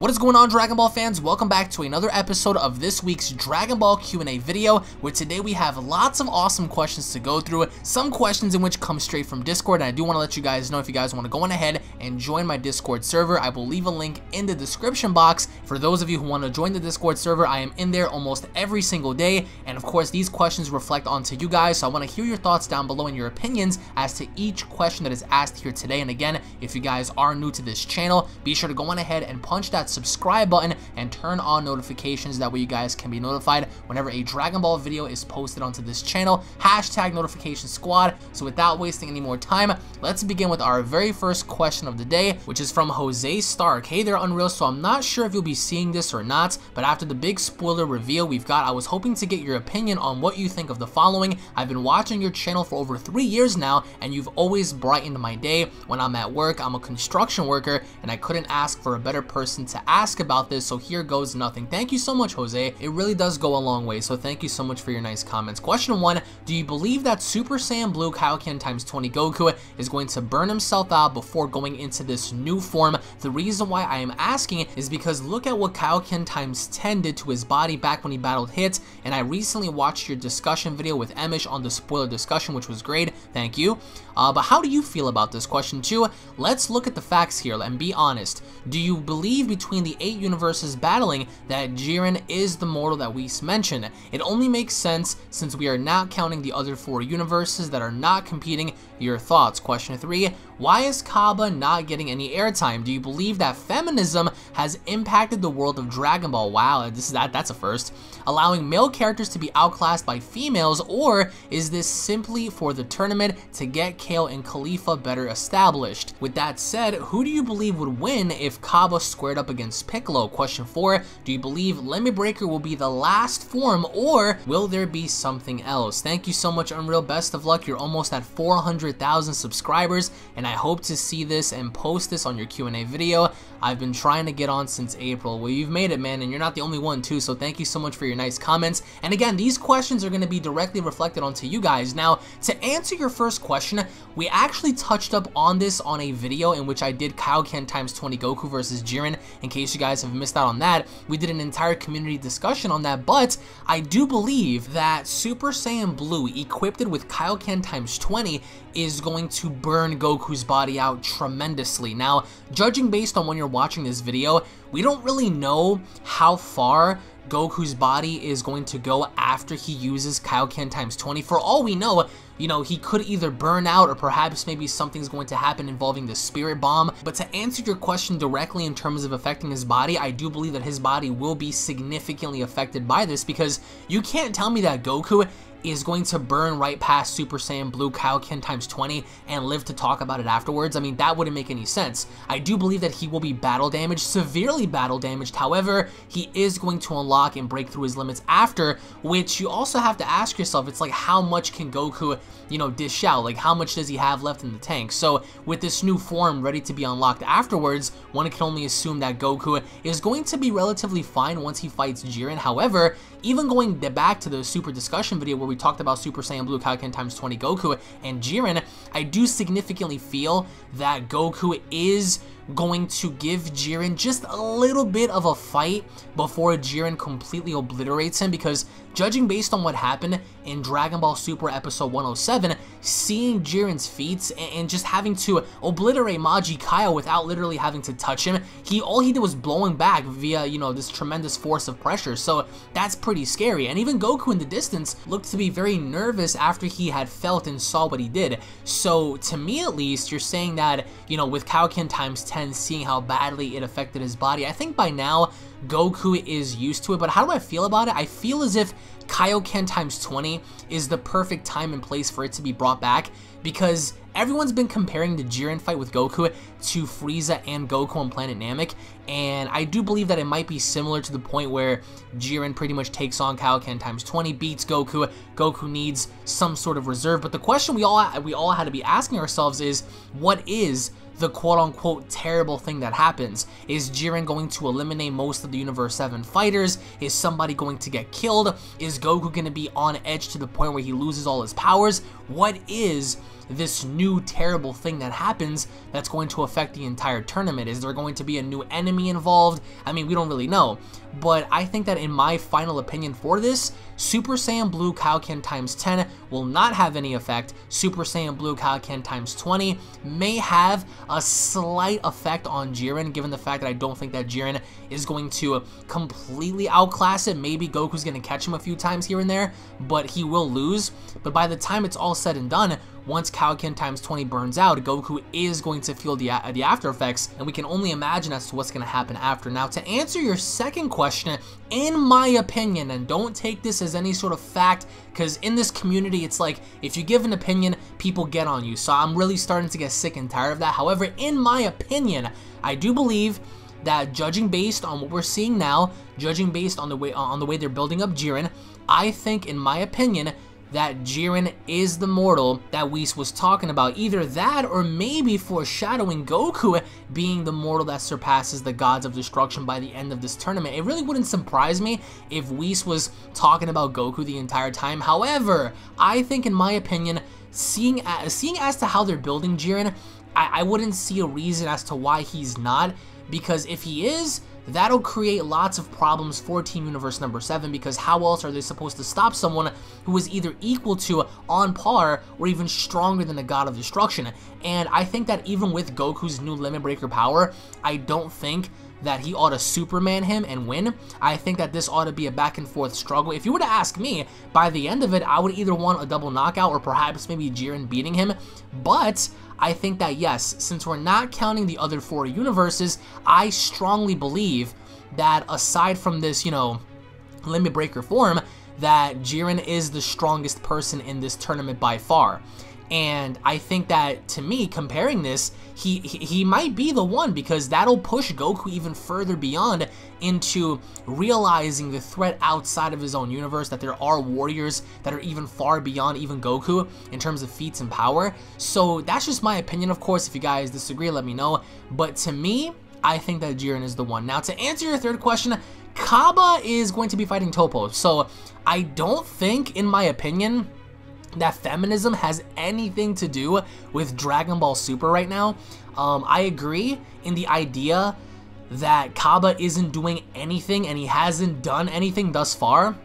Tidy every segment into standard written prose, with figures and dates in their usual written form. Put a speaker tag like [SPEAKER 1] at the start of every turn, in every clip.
[SPEAKER 1] What is going on, Dragon Ball fans? Welcome back to another episode of this week's Dragon Ball Q&A video, where today we have lots of awesome questions to go through, some questions in which come straight from Discord, and I do want to let you guys know if you guys want to go on ahead and join my Discord server. I will leave a link in the description box. For those of you who want to join the Discord server, I am in there almost every single day, and of course these questions reflect onto you guys, so I want to hear your thoughts down below and your opinions as to each question that is asked here today. And again, if you guys are new to this channel, be sure to go on ahead and punch that subscribe button and turn on notifications. That way you guys can be notified whenever a Dragon Ball video is posted onto this channel. Hashtag notification squad. So without wasting any more time, let's begin with our very first question of the day, which is from Jose Stark. Hey there, Unreal. So I'm not sure if you'll be seeing this or not, but after the big spoiler reveal I was hoping to get your opinion on what you think of the following. I've been watching your channel for over 3 years now, and you've always brightened my day when I'm at work. I'm a construction worker, and I couldn't ask for a better person to ask about this, so here goes nothing. Thank you so much, Jose. It really does go a long way, so thank you so much for your nice comments. Question 1, do you believe that Super Saiyan Blue Kaioken X20 Goku is going to burn himself out before going into this new form? The reason why I am asking is because look at what Kaioken x10 did to his body back when he battled Hit, and I recently watched your discussion video with Emish on the spoiler discussion, which was great. Thank you. But how do you feel about this? Question 2, let's look at the facts here and be honest. Do you believe between the 8 universes battling that Jiren is the mortal that we mentioned? It only makes sense since we are not counting the other 4 universes that are not competing. Your thoughts? Question 3, why is Kaba not getting any airtime? Do you believe that feminism has impacted the world of Dragon Ball? Wow, that's a first. Allowing male characters to be outclassed by females, or is this simply for the tournament to get Kale and Khalifa better established? With that said, who do you believe would win if Kaba squared up against Piccolo? Question 4, do you believe Limit Breaker will be the last form, or will there be something else? Thank you so much, Unreal. Best of luck. You're almost at 400,000 subscribers, and I hope to see this and post this on your Q&A video. I've been trying to get on since April. Well, you've made it, man, and you're not the only one too, so thank you so much for your nice comments. And again, these questions are going to be directly reflected onto you guys. Now, to answer your first question, we actually touched up on this on a video in which I did Kaioken x20 Goku versus Jiren. In case you guys have missed out on that, we did an entire community discussion on that, but I do believe that Super Saiyan Blue equipped with Kaioken x20 is going to burn Goku's body out tremendously. Now, judging based on when you're watching this video, we don't really know how far Goku's body is going to go after he uses Kaioken x20. For all we know, he could either burn out, or perhaps maybe something's going to happen involving the spirit bomb. But to answer your question directly in terms of affecting his body, I do believe that his body will be significantly affected by this, because you can't tell me that Goku is going to burn right past Super Saiyan Blue Kaioken x20 and live to talk about it afterwards. I mean, that wouldn't make any sense. I do believe that he will be battle damaged, severely battle damaged. However, he is going to unlock and break through his limits after, which you also have to ask yourself, it's like, how much can Goku, dish out? Like, how much does he have left in the tank? So with this new form ready to be unlocked afterwards, one can only assume that Goku is going to be relatively fine once he fights Jiren. However, even going back to the super discussion video where we talked about Super Saiyan Blue Kaioken x20 Goku and Jiren, I do significantly feel that Goku is going to give Jiren just a little bit of a fight before Jiren completely obliterates him, because judging based on what happened in Dragon Ball Super episode 107, seeing Jiren's feats and just having to obliterate Maji Kyle without literally having to touch him, all he did was blowing back via, this tremendous force of pressure. So that's pretty scary. And even Goku in the distance looked to be very nervous after he had felt and saw what he did. So to me at least, you're saying that, with Kaioken x10, seeing how badly it affected his body, I think by now Goku is used to it. But how do I feel about it? I feel as if Kaioken x20 is the perfect time and place for it to be brought back, because everyone's been comparing the Jiren fight with Goku to Frieza and Goku on Planet Namek, and I do believe that it might be similar to the point where Jiren pretty much takes on Kaioken x20, beats Goku. Goku needs some sort of reserve, but the question we all had to be asking ourselves is, what is the quote-unquote terrible thing that happens? Is Jiren going to eliminate most of the Universe 7 fighters? Is somebody going to get killed? Is Goku going to be on edge to the point where he loses all his powers? What is this new terrible thing that happens that's going to affect the entire tournament? Is there going to be a new enemy involved? I mean, we don't really know, but I think that in my final opinion for this, Super Saiyan Blue Kaioken times 10 will not have any effect. Super Saiyan Blue Kaioken times 20 may have a slight effect on Jiren, given the fact that I don't think that Jiren is going to completely outclass it. Maybe Goku's going to catch him a few times here and there, but he will lose. But by the time it's all said and done, once Kaioken times 20 burns out, Goku is going to feel the after effects, and we can only imagine as to what's going to happen after. Now, to answer your second question, in my opinion, and don't take this as any sort of fact, because in this community, it's like, if you give an opinion, people get on you, so I'm really starting to get sick and tired of that. However, in my opinion, I do believe that judging based on what we're seeing now, judging based on the way they're building up Jiren, I think, in my opinion, that Jiren is the mortal that Whis was talking about. Either that or maybe foreshadowing Goku being the mortal that surpasses the gods of destruction by the end of this tournament. It really wouldn't surprise me if Whis was talking about Goku the entire time. However, I think, in my opinion, seeing as to how they're building Jiren, I wouldn't see a reason as to why he's not, because if he is, that'll create lots of problems for Team Universe number 7, because how else are they supposed to stop someone who is either equal to, on par, or even stronger than the God of Destruction? And I think that even with Goku's new Limit Breaker power, I don't think that he ought to Superman him and win. I think that this ought to be a back and forth struggle. If you were to ask me, by the end of it, I would either want a double knockout or perhaps maybe Jiren beating him. But I think that, yes, since we're not counting the other 4 universes, I strongly believe that aside from this, you know, Limit Breaker form, that Jiren is the strongest person in this tournament by far. And I think that, to me, comparing this, he might be the one, because that'll push Goku even further beyond into realizing the threat outside of his own universe, that there are warriors that are even far beyond even Goku in terms of feats and power. So that's just my opinion, of course. If you guys disagree, let me know. But to me, I think that Jiren is the one. Now, to answer your third question, Kaba is going to be fighting Toppo. So I don't think, in my opinion, that feminism has anything to do with Dragon Ball Super right now. I agree in the idea that Kaba isn't doing anything and he hasn't done anything thus far,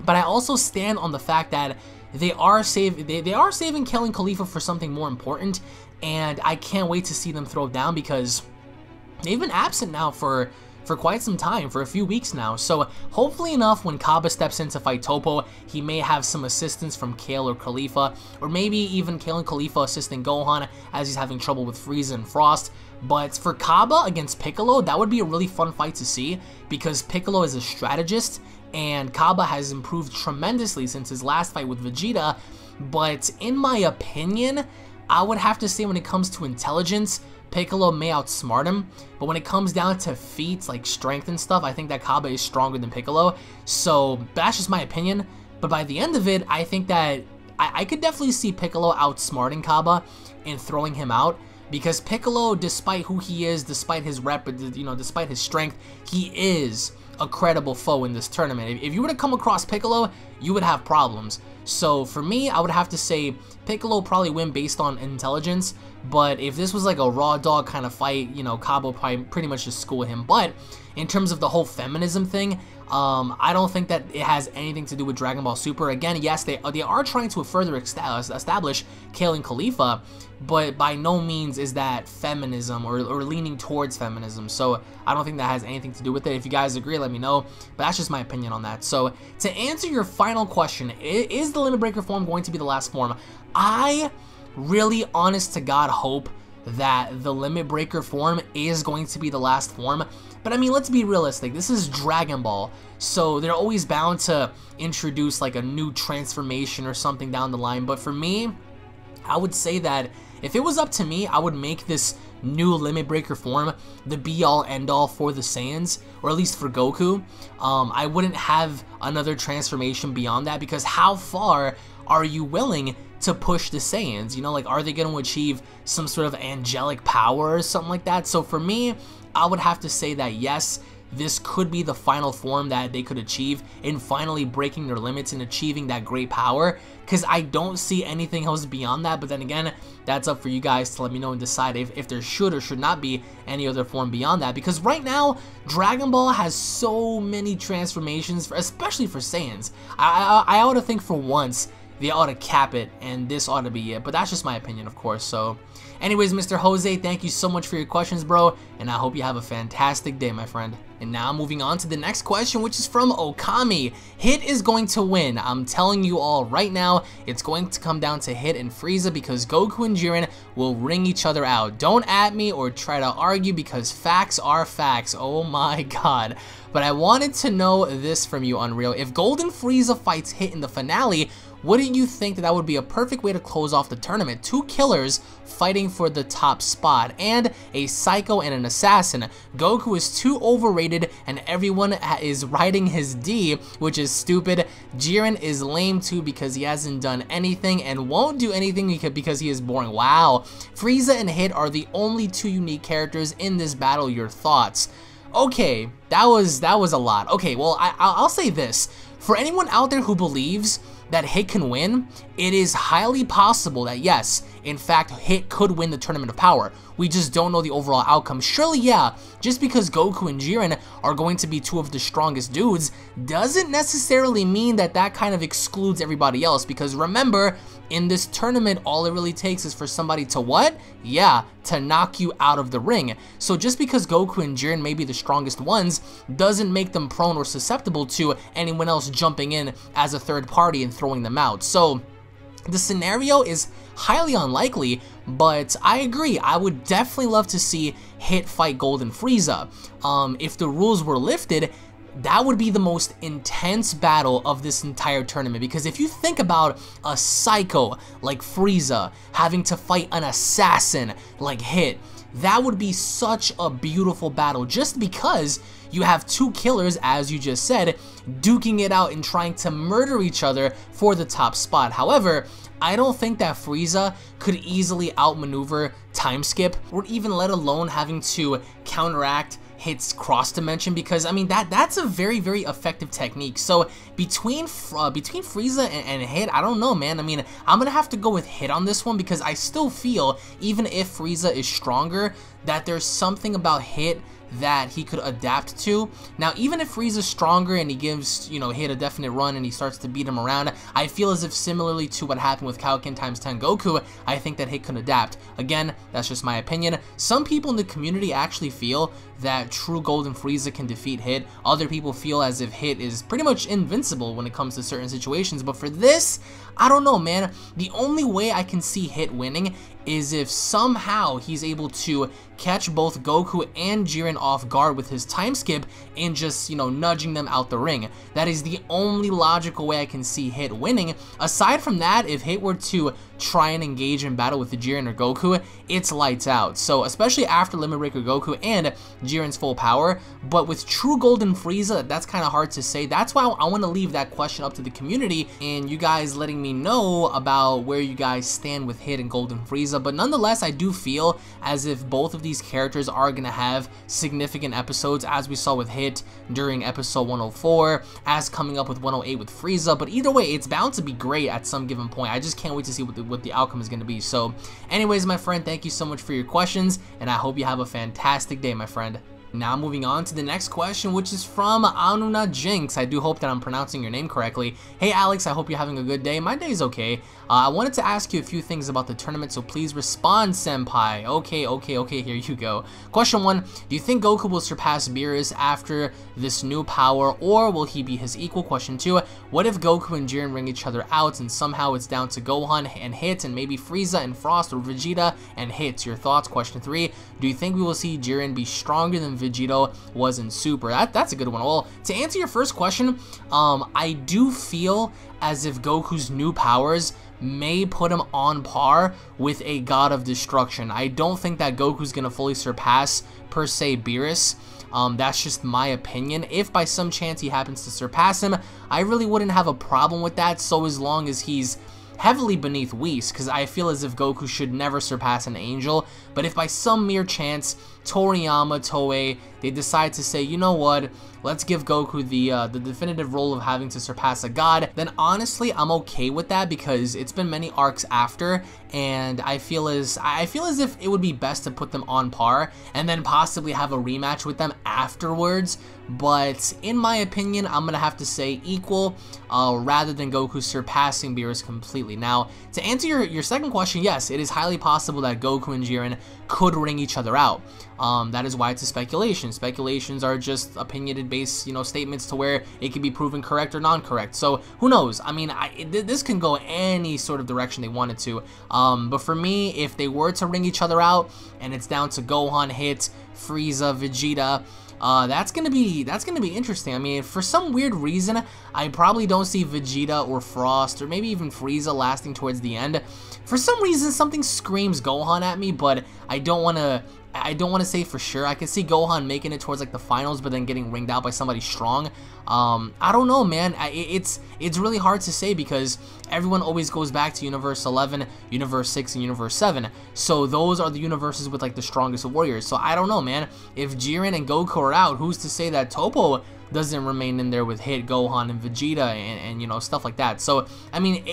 [SPEAKER 1] but I also stand on the fact that they are saving Kaioken Khalifa for something more important, and I can't wait to see them throw down, because they've been absent now for quite some time, for a few weeks now. So hopefully enough, when Kaba steps in to fight Toppo, he may have some assistance from Kale or Khalifa, or maybe even Kale and Khalifa assisting Gohan as he's having trouble with Frieza and Frost. But for Kaba against Piccolo, that would be a really fun fight to see, because Piccolo is a strategist and Kaba has improved tremendously since his last fight with Vegeta. But in my opinion, I would have to say, when it comes to intelligence, Piccolo may outsmart him, but when it comes down to feats like strength and stuff, I think that Kaba is stronger than Piccolo. So that's just my opinion. But by the end of it, I think that I could definitely see Piccolo outsmarting Kaba and throwing him out, because Piccolo, despite who he is, despite his despite his strength, he is a credible foe in this tournament. If you were to come across Piccolo, you would have problems. So for me, I would have to say Piccolo probably win based on intelligence, but if this was like a raw dog kind of fight, you know, Kaba probably pretty much just school him. But in terms of the whole feminism thing, I don't think that it has anything to do with Dragon Ball Super. Again, yes, they are trying to further establish Kale and Khalifa, but by no means is that feminism or leaning towards feminism. So I don't think that has anything to do with it. If you guys agree, let me know. But that's just my opinion on that. So to answer your final question, is the Limit Breaker form going to be the last form? I really, honest to God, hope that the Limit Breaker form is going to be the last form. But I mean, let's be realistic. This is Dragon Ball, so they're always bound to introduce like a new transformation or something down the line. But for me, I would say that if it was up to me, I would make this new Limit Breaker form the be-all end-all for the Saiyans, or at least for Goku. I wouldn't have another transformation beyond that, because how far are you willing to push the Saiyans? You know, like, are they going to achieve some sort of angelic power or something like that? So for me, I would have to say that yes, this could be the final form that they could achieve in finally breaking their limits and achieving that great power, because I don't see anything else beyond that. But then again, that's up for you guys to let me know and decide if there should or should not be any other form beyond that, because right now Dragon Ball has so many transformations, especially for Saiyans. I ought to think for once they ought to cap it, and this ought to be it, but that's just my opinion, of course. So anyways, Mr. Jose, thank you so much for your questions, bro, and I hope you have a fantastic day, my friend. And now moving on to the next question, which is from Okami. Hit is going to win. I'm telling you all right now, it's going to come down to Hit and Frieza, because Goku and Jiren will ring each other out. Don't at me or try to argue, because facts are facts. Oh my god. But I wanted to know this from you, Unreal. If Golden Frieza fights Hit in the finale, wouldn't you think that would be a perfect way to close off the tournament? Two killers fighting for the top spot, and a psycho and an assassin. Goku is too overrated and everyone is riding his D, which is stupid. Jiren is lame too because he hasn't done anything and won't do anything because he is boring. Wow. Frieza and Hit are the only two unique characters in this battle. Your thoughts? Okay, that was a lot. Okay, well, I'll say this. For anyone out there who believes that Hit can win, it is highly possible that yes, in fact, Hit could win the Tournament of Power. We just don't know the overall outcome. Surely, yeah, just because Goku and Jiren are going to be two of the strongest dudes doesn't necessarily mean that that kind of excludes everybody else, because remember, in this tournament, all it really takes is for somebody to what? Yeah, to knock you out of the ring. So just because Goku and Jiren may be the strongest ones doesn't make them prone or susceptible to anyone else jumping in as a third party and throwing them out. So the scenario is highly unlikely, but I agree. I would definitely love to see Hit fight Golden Frieza. If the rules were lifted, that would be the most intense battle of this entire tournament, because if you think about a psycho like Frieza having to fight an assassin like Hit, that would be such a beautiful battle, just because you have two killers, as you just said, duking it out and trying to murder each other for the top spot. However, I don't think that Frieza could easily outmaneuver time skip, or even let alone having to counteract Hit's cross dimension, because I mean that's a very effective technique. So between Frieza and Hit, I don't know, man. I mean, I'm gonna have to go with Hit on this one, because I still feel, even if Frieza is stronger, that there's something about Hit that he could adapt to. Now, even if Frieza's stronger and he gives, you know, Hit a definite run and he starts to beat him around, I feel as if similarly to what happened with Kaioken x10 Goku, I think that Hit could adapt. Again, that's just my opinion. Some people in the community actually feel that true Golden Frieza can defeat Hit. Other people feel as if Hit is pretty much invincible when it comes to certain situations. But for this, I don't know, man. The only way I can see Hit winning is if somehow he's able to catch both Goku and Jiren off guard with his time skip and just, you know, nudging them out the ring. That is the only logical way I can see Hit winning. Aside from that, if Hit were to try and engage in battle with the Jiren or Goku, it's lights out. So especially after Limit Breaker Goku and Jiren's full power, but with true Golden Frieza, that's kind of hard to say. That's why I want to leave that question up to the community and you guys letting me know about where you guys stand with Hit and Golden Frieza. But nonetheless, I do feel as if both of these characters are going to have significant episodes, as we saw with Hit during episode 104, as coming up with 108 with Frieza. But either way, it's bound to be great at some given point. I just can't wait to see what the outcome is going to be. So anyways, my friend, thank you so much for your questions, and I hope you have a fantastic day, my friend. Now moving on to the next question, which is from Anuna Jinx. I do hope that I'm pronouncing your name correctly. Hey Alex, I hope you're having a good day. My day's okay. I wanted to ask you a few things about the tournament, so please respond, senpai. Okay, here you go. Question 1, do you think Goku will surpass BEERUS after this new power, or will he be his equal? Question 2, what if Goku and Jiren ring each other out and somehow it's down to Gohan and Hit and maybe Frieza and Frost, or Vegeta and Hit? Your thoughts? Question 3, do you think we will see Jiren be stronger than Vegeta was in Super? That's a good one. Well, to answer your first question, I do feel as if Goku's new powers may put him on par with a God of Destruction. I don't think that Goku's gonna fully surpass, per se, BEERUS. That's just my opinion. If by some chance he happens to surpass him, I really wouldn't have a problem with that, so as long as he's heavily beneath Whis, because I feel as if Goku should never surpass an angel. But if by some mere chance Toriyama, Toei, they decide to say, you know what, let's give Goku the definitive role of having to surpass a god, then honestly I'm okay with that, because it's been many arcs after, and I feel as if it would be best to put them on par and then possibly have a rematch with them afterwards. But in my opinion, I'm gonna have to say equal, rather than Goku surpassing BEERUS completely. Now, to answer your second question, yes, it is highly possible that Goku and Jiren could ring each other out. That is why it's a speculation. Speculations are just opinionated-based, statements to where it can be proven correct or non-correct. So who knows? I mean, this can go any sort of direction they wanted to. But for me, if they were to ring each other out and it's down to Gohan hit Frieza, Vegeta, that's gonna be interesting. I mean, for some weird reason, I probably don't see Vegeta or Frost or maybe even Frieza lasting towards the end. For some reason, something screams Gohan at me, but I don't want to say for sure. I can see Gohan making it towards like the finals, but then getting ringed out by somebody strong. I don't know, man. It's really hard to say, because everyone always goes back to Universe 11, Universe 6, and Universe 7. So those are the universes with like the strongest warriors. So I don't know, man. If Jiren and Goku are out, who's to say that Toppo doesn't remain in there with Hit, Gohan, and Vegeta, and stuff like that. So I mean,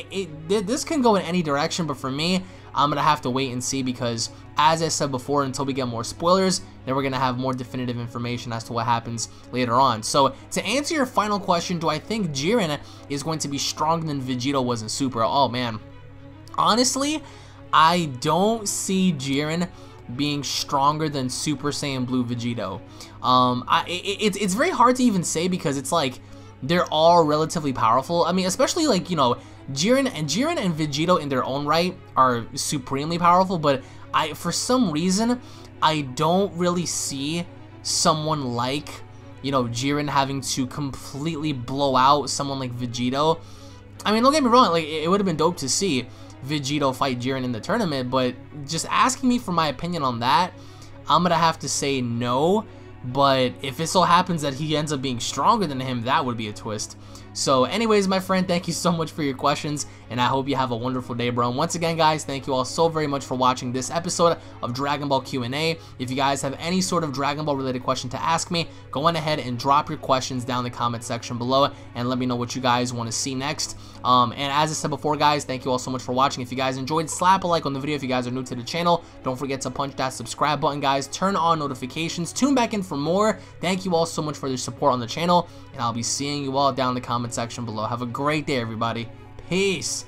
[SPEAKER 1] this can go in any direction, but for me, I'm gonna have to wait and see, because as I said before, until we get more spoilers, then we're gonna have more definitive information as to what happens later on. So to answer your final question, do I think Jiren is going to be stronger than Vegeta was in Super? Oh man, honestly, I don't see Jiren being stronger than Super Saiyan Blue Vegeta. It's very hard to even say, because it's like they're all relatively powerful. I mean, especially like, Jiren and Vegeta in their own right are supremely powerful, but for some reason, I don't really see someone like, Jiren having to completely blow out someone like Vegeta. I mean, don't get me wrong, like, it would have been dope to see Vegeta fight Jiren in the tournament, but just asking me for my opinion on that, I'm gonna have to say no. But if it so happens that he ends up being stronger than him, that would be a twist. So anyways, my friend, thank you so much for your questions, and I hope you have a wonderful day, bro. And once again, guys, thank you all so very much for watching this episode of Dragon Ball Q&A. If you guys have any sort of Dragon Ball related question to ask me, go on ahead and drop your questions down in the comment section below, and let me know what you guys want to see next. And as I said before, guys, thank you all so much for watching. If you guys enjoyed, slap a like on the video. If you guys are new to the channel, don't forget to punch that subscribe button, guys. Turn on notifications. Tune back in for more. Thank you all so much for your support on the channel, and I'll be seeing you all down in the comment section below. Have a great day, everybody. Peace.